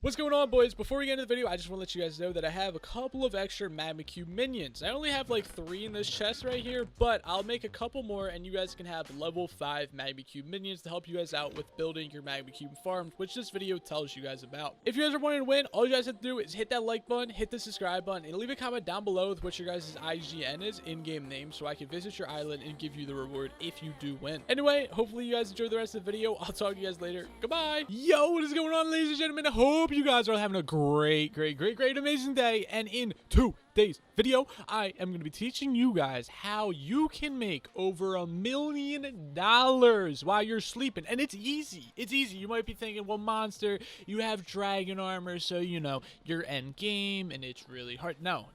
What's going on, boys? Before we get into the video, I just want to let you guys know that I have a couple of extra Magma Cube minions. I only have like 3 in this chest right here, but I'll make a couple more and you guys can have level 5 Magma Cube minions to help you guys out with building your Magma Cube farms, which this video tells you guys about. If you guys are wanting to win, all you guys have to do is hit that like button, hit the subscribe button, and leave a comment down below with what your guys' IGN is, in-game name, so I can visit your island and give you the reward if you do win. Anyway, hopefully you guys enjoy the rest of the video. I'll talk to you guys later. Goodbye. Yo, what is going on, ladies and gentlemen? I hope you guys are having a great, amazing day. And in today's video, I am going to be teaching you guys how you can make over $1 million while you're sleeping. And it's easy. It's easy. You might be thinking, well, Monster, you have dragon armor, so you know you're end game and it's really hard. No.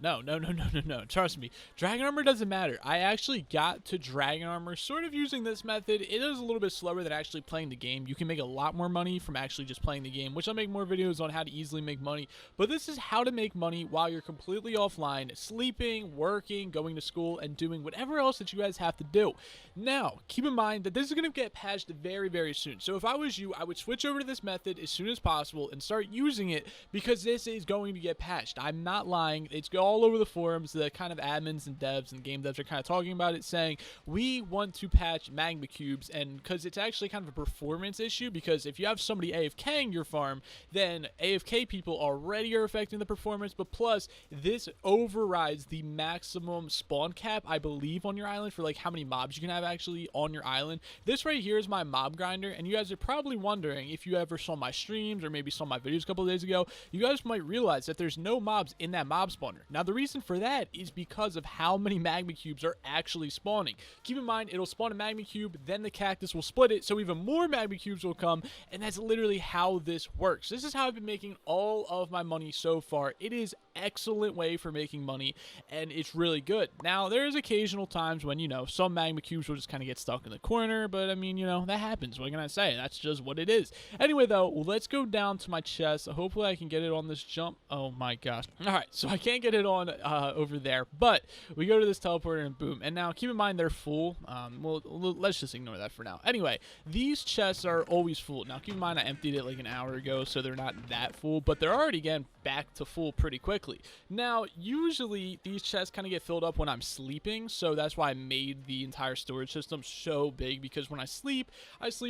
Trust me, dragon armor doesn't matter. I actually got to dragon armor sort of using this method. It is a little bit slower than actually playing the game. You can make a lot more money from actually just playing the game, which I'll make more videos on how to easily make money. But this is how to make money while you're completely offline, sleeping, working, going to school, and doing whatever else that you guys have to do. Now, keep in mind that this is going to get patched very soon. So if I was you, I would switch over to this method as soon as possible and start using it, because this is going to get patched. I'm not lying. It's all over the forums. The kind of admins and devs and game devs are kind of talking about it, saying we want to patch Magma Cubes, and because it's actually kind of a performance issue, because if you have somebody AFKing your farm, then AFK people already are affecting the performance, but plus this overrides the maximum spawn cap, I believe, on your island for like how many mobs you can have actually on your island. This right here is my mob grinder, and you guys are probably wondering, if you ever saw my streams or maybe saw my videos a couple of days ago, you guys might realize that there's no mobs in that mob spawner. Now the reason for that is because of how many Magma Cubes are actually spawning. Keep in mind, it'll spawn a Magma Cube, then the cactus will split it, so even more Magma Cubes will come, and that's literally how this works. This is how I've been making all of my money so far. It is excellent way for making money, and it's really good. Now there's occasional times when, you know, some Magma Cubes will just kind of get stuck in the corner, but I mean, you know, that happens. What can I say? That's just what it is. Anyway though, let's go down to my chest. Hopefully I can get it on this jump. Oh my gosh. All right, so I can't get it on over there, but we go to this teleporter and boom. And now keep in mind they're full. Well, let's just ignore that for now. Anyway, these chests are always full. Now keep in mind I emptied it like an hour ago, so they're not that full, but they're already getting back to full pretty quickly. Now usually these chests kind of get filled up when I'm sleeping, so that's why I made the entire storage system so big, because when I sleep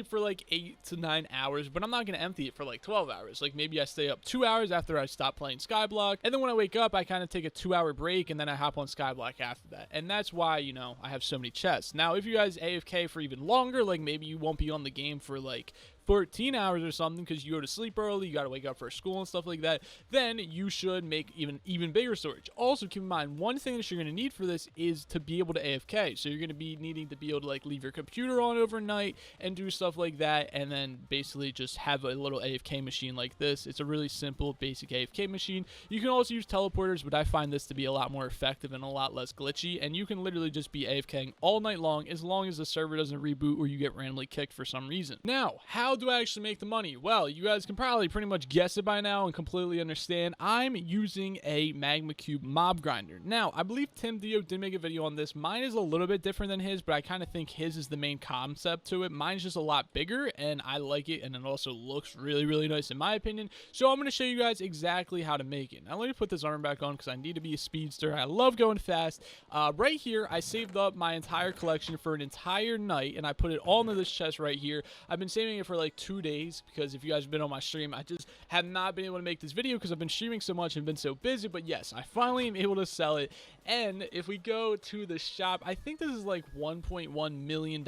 for like 8 to 9 hours, but I'm not going to empty it for like 12 hours. Like maybe I stay up 2 hours after I stop playing Skyblock, and then when I wake up I kind of take a 2-hour break, and then I hop on Skyblock after that. And that's why, you know, I have so many chests. Now if you guys AFK for even longer, like maybe you won't be on the game for like 14 hours or something because you go to sleep early, you got to wake up for school and stuff like that, then you should make even bigger storage. Also keep in mind, one thing that you're going to need for this is to be able to AFK. So you're going to be needing to be able to like leave your computer on overnight and do stuff like that, and then basically just have a little AFK machine like this. It's a really simple basic AFK machine. You can also use teleporters, but I find this to be a lot more effective and a lot less glitchy, and you can literally just be AFKing all night long as the server doesn't reboot or you get randomly kicked for some reason. Now, how do I actually make the money? Well, you guys can probably pretty much guess it by now and completely understand. I'm using a Magma Cube mob grinder. Now, I believe Tim Dio did make a video on this. Mine is a little bit different than his, but I kind of think his is the main concept to it. Mine's just a lot bigger, and I like it, and it also looks really nice in my opinion. So I'm going to show you guys exactly how to make it. Now, let me put this armor back on because I need to be a speedster. I love going fast. Right here, I saved up my entire collection for an entire night, and I put it all into this chest right here. I've been saving it for like 2 days, because if you guys have been on my stream, I just have not been able to make this video because I've been streaming so much and been so busy. But yes, I finally am able to sell it. And if we go to the shop, I think this is like $1.1 million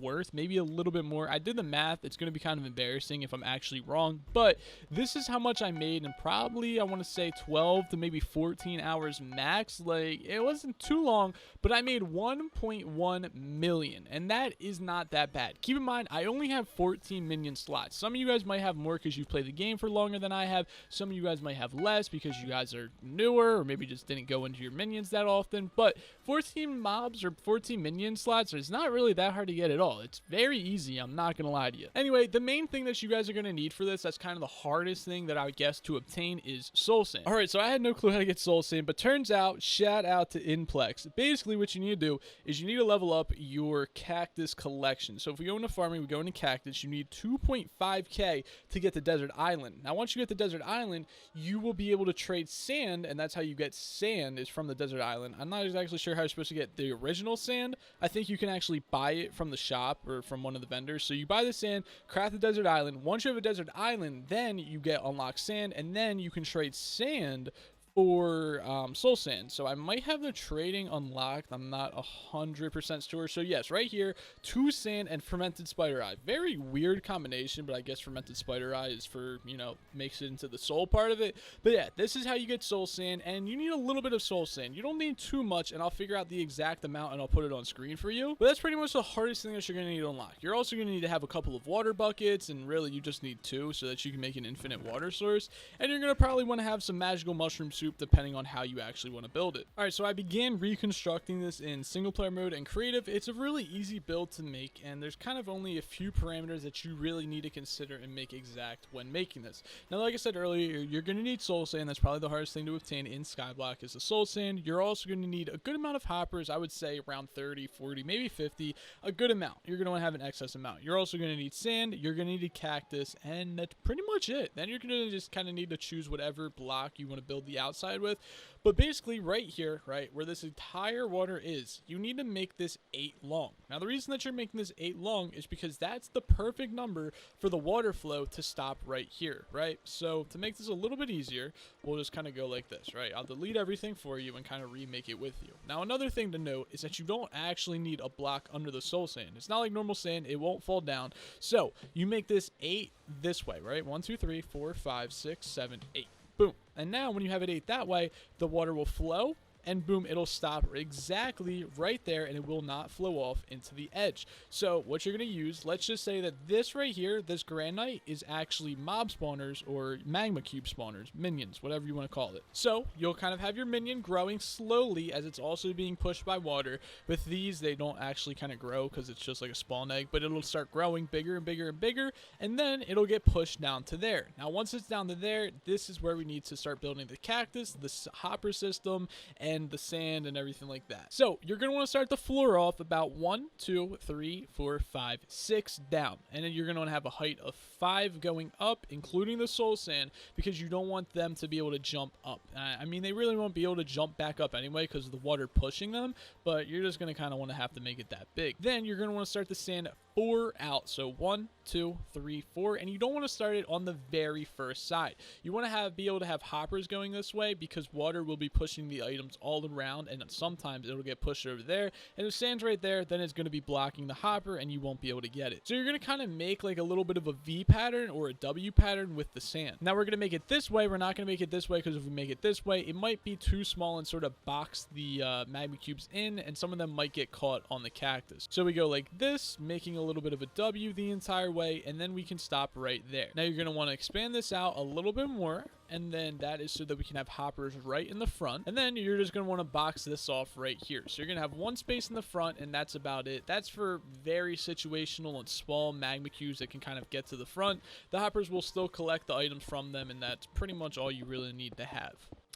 worth, maybe a little bit more. I did the math. It's going to be kind of embarrassing if I'm actually wrong, but this is how much I made in probably, I want to say 12 to maybe 14 hours max. Like, it wasn't too long, but I made 1.1 million, and that is not that bad. Keep in mind, I only have 14 minion slots. Some of you guys might have more because you've played the game for longer than I have. Some of you guys might have less because you guys are newer or maybe just didn't go into your minions that often. But 14 mobs or 14 minion slots is not really that hard to get at all. It's very easy, I'm not gonna lie to you. Anyway, the main thing that you guys are gonna need for this, that's kind of the hardest thing that I would guess to obtain, is soul sand. Alright, so I had no clue how to get soul sand, but turns out, shout out to Inplex. Basically what you need to do is you need to level up your cactus collection. So if we go into farming, we go into cactus, you need 2 2.5k to get to Desert Island. Now once you get to Desert Island, you will be able to trade sand, and that's how you get sand, is from the Desert Island. I'm not exactly sure how you're supposed to get the original sand. I think you can actually buy it from the shop or from one of the vendors. So you buy the sand, craft the Desert Island. Once you have a Desert Island, then you get unlocked sand, and then you can trade sand for soul sand. So I might have the trading unlocked. I'm not 100% sure. So yes, right here, 2 sand and fermented spider eye. Very weird combination, but I guess fermented spider eye is for, you know, makes it into the soul part of it. But yeah, this is how you get soul sand, and you need a little bit of soul sand. You don't need too much, and I'll figure out the exact amount and I'll put it on screen for you. But that's pretty much the hardest thing that you're going to need to unlock. You're also going to need to have a couple of water buckets, and really you just need 2 so that you can make an infinite water source. And you're going to probably want to have some magical mushroom soup depending on how you actually want to build it. Alright, so I began reconstructing this in single player mode and creative. It's a really easy build to make, and there's kind of only a few parameters that you really need to consider and make exact when making this. Now, like I said earlier, you're going to need soul sand. That's probably the hardest thing to obtain in Skyblock is the soul sand. You're also going to need a good amount of hoppers. I would say around 30, 40, maybe 50, a good amount. You're going to want to have an excess amount. You're also going to need sand. You're going to need a cactus, and that's pretty much it. Then you're going to just kind of need to choose whatever block you want to build the outside with. But basically right here, right, where this entire water is, you need to make this 8 long. Now the reason that you're making this 8 long is because that's the perfect number for the water flow to stop right here, right? So to make this a little bit easier, we'll just kind of go like this, right? I'll delete everything for you and kind of remake it with you. Now another thing to note is that you don't actually need a block under the soul sand. It's not like normal sand, it won't fall down. So you make this 8 this way, right? 1, 2, 3, 4, 5, 6, 7, 8. Boom. And now when you have it 8 that way, the water will flow, and boom, it'll stop exactly right there, and it will not flow off into the edge. So what you're going to use, let's just say that this right here, this granite, is actually mob spawners or magma cube spawners, minions, whatever you want to call it. So you'll kind of have your minion growing slowly as it's also being pushed by water. With these, they don't actually kind of grow because it's just like a spawn egg, but it'll start growing bigger and bigger and bigger, and then it'll get pushed down to there. Now once it's down to there, this is where we need to start building the cactus, the hopper system, and the sand and everything like that. So you're going to want to start the floor off about 1, 2, 3, 4, 5, 6 down. And then you're going to want to have a height of 5 going up, including the soul sand, because you don't want them to be able to jump up. I mean, they really won't be able to jump back up anyway because of the water pushing them, but you're just going to kind of want to have to make it that big. Then you're going to want to start the sand 4 out. So 1, 2, 3, 4, and you don't want to start it on the very first side. You want to be able to have hoppers going this way because water will be pushing the items all around, and sometimes it'll get pushed over there, and if sand's right there, then it's going to be blocking the hopper and you won't be able to get it. So you're going to kind of make like a little bit of a V pattern or a W pattern with the sand. Now we're going to make it this way. We're not going to make it this way because if we make it this way, it might be too small and sort of box the magma cubes in, and some of them might get caught on the cactus. So we go like this, making a little bit of a W the entire way, and then we can stop right there. Now you're going to want to expand this out a little bit more, and then that is so that we can have hoppers right in the front, and then you're just going to want to box this off right here. So you're going to have one space in the front, and that's about it. That's for very situational and small magma cubes that can kind of get to the front. The hoppers will still collect the items from them, and that's pretty much all you really need to have.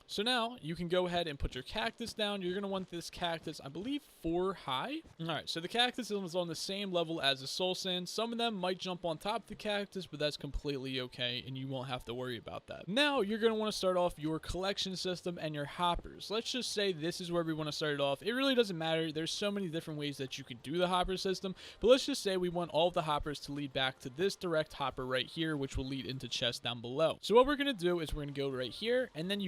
So now you can go ahead and put your cactus down. You're going to want this cactus, I believe, 4 high. All right, so the cactus is on the same level as the soul sand. Some of them might jump on top of the cactus, but that's completely okay, and you won't have to worry about that. Now you're going to want to start off your collection system and your hoppers. Let's just say this is where we want to start it off. It really doesn't matter. There's so many different ways that you can do the hopper system, but let's just say we want all of the hoppers to lead back to this direct hopper right here, which will lead into chests down below. So what we're going to do is we're going to go right here, and then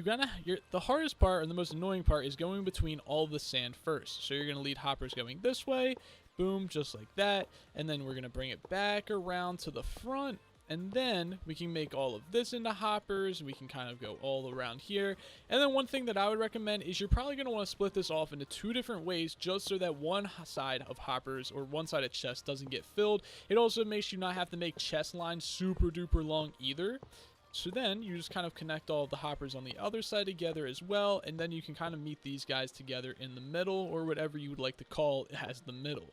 the hardest part and the most annoying part is going between all the sand first. So you're going to lead hoppers going this way, boom, just like that, and then we're going to bring it back around to the front, and then we can make all of this into hoppers. We can kind of go all around here. And then one thing that I would recommend is you're probably going to want to split this off into 2 different ways, just so that one side of hoppers or one side of chest doesn't get filled. It also makes you not have to make chest lines super duper long either. So then you just kind of connect all of the hoppers on the other side together as well, and then you can kind of meet these guys together in the middle, or whatever you would like to call it as the middle.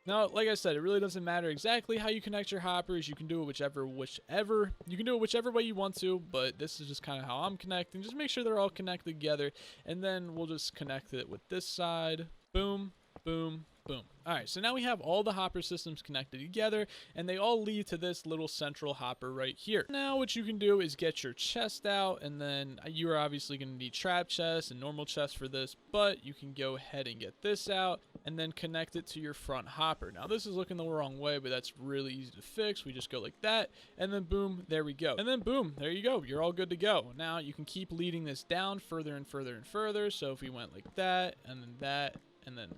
Now, like I said, it really doesn't matter exactly how you connect your hoppers. You can do it whichever way you want to, but this is just kind of how I'm connecting. Just make sure they're all connected together, and then we'll just connect it with this side. Boom, boom, Boom. All right, so now we have all the hopper systems connected together, and they all lead to this little central hopper right here. Now what you can do is get your chest out, and then you are obviously going to need trap chests and normal chests for this, but you can go ahead and get this out and then connect it to your front hopper. Now this is looking the wrong way, but that's really easy to fix. We just go like that, and then boom, there we go. And then boom, there you go. You're all good to go. Now you can keep leading this down further and further and further. So if we went like that, and then that, and then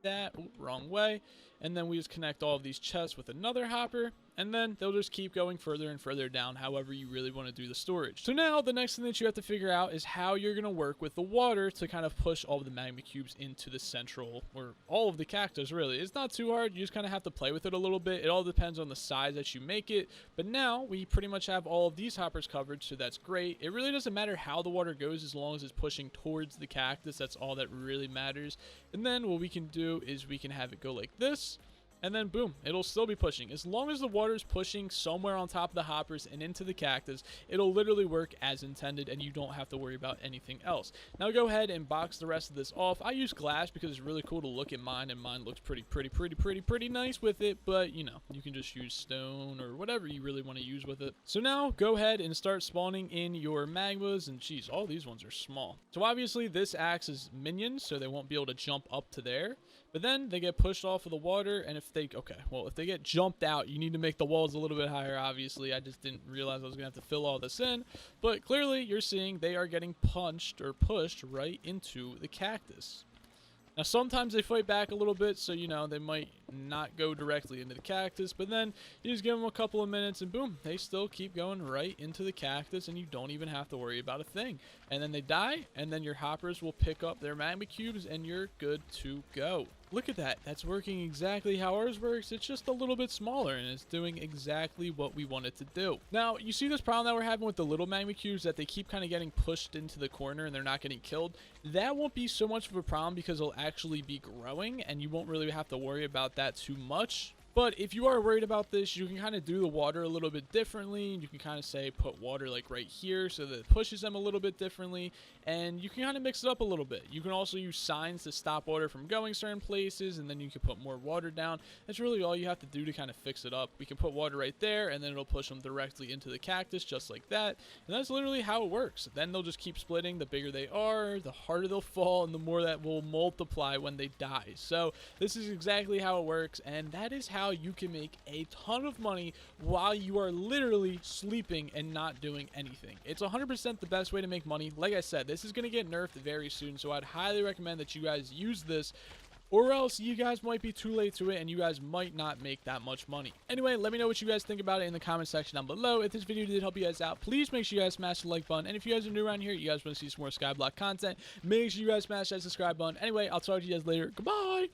that, wrong way, and then we just connect all of these chests with another hopper, and then they'll just keep going further and further down however you really want to do the storage. So now the next thing that you have to figure out is how you're going to work with the water to kind of push all of the magma cubes into the central, or all of the cactus really. It's not too hard, you just kind of have to play with it a little bit. It all depends on the size that you make it, but now we pretty much have all of these hoppers covered, so that's great. It really doesn't matter how the water goes as long as it's pushing towards the cactus. That's all that really matters. And then what we can do is we can have it go like this, and then boom, it'll still be pushing. As long as the water is pushing somewhere on top of the hoppers and into the cactus, it'll literally work as intended, and you don't have to worry about anything else. Now go ahead and box the rest of this off. I use glass because it's really cool to look at mine, and mine looks pretty nice with it, but you know, you can just use stone or whatever you really want to use with it. So now go ahead and start spawning in your magmas, and geez, all these ones are small. So obviously this acts as minions, so they won't be able to jump up to there, but then they get pushed off of the water, and if they get jumped out, you need to make the walls a little bit higher. Obviously, I just didn't realize I was gonna have to fill all this in, but clearly you're seeing they are getting punched or pushed right into the cactus. Now sometimes they fight back a little bit, so you know they might not go directly into the cactus, but then you just give them a couple of minutes and boom, they still keep going right into the cactus, and you don't even have to worry about a thing. And then they die, and then your hoppers will pick up their magma cubes, and you're good to go. Look at that. That's working exactly how ours works. It's just a little bit smaller, and it's doing exactly what we want it to do. Now, you see this problem that we're having with the little magma cubes, that they keep kind of getting pushed into the corner and they're not getting killed. That won't be so much of a problem because they'll actually be growing, and you won't really have to worry about that too much. But if you are worried about this, you can kind of do the water a little bit differently. You can kind of say put water like right here so that it pushes them a little bit differently, and you can kind of mix it up a little bit. You can also use signs to stop water from going certain places, and then you can put more water down. That's really all you have to do to kind of fix it up. We can put water right there, and then it'll push them directly into the cactus just like that, and that's literally how it works. Then they'll just keep splitting. The bigger they are, the harder they'll fall, and the more that will multiply when they die. So this is exactly how it works, and that is how you can make a ton of money while you are literally sleeping and not doing anything. It's 100% the best way to make money. Like I said, this is going to get nerfed very soon, so I'd highly recommend that you guys use this, or else you guys might be too late to it and you guys might not make that much money. Anyway, let me know what you guys think about it in the comment section down below. If this video did help you guys out, please make sure you guys smash the like button, and if you guys are new around here, you guys want to see some more Skyblock content, make sure you guys smash that subscribe button. Anyway, I'll talk to you guys later. Goodbye!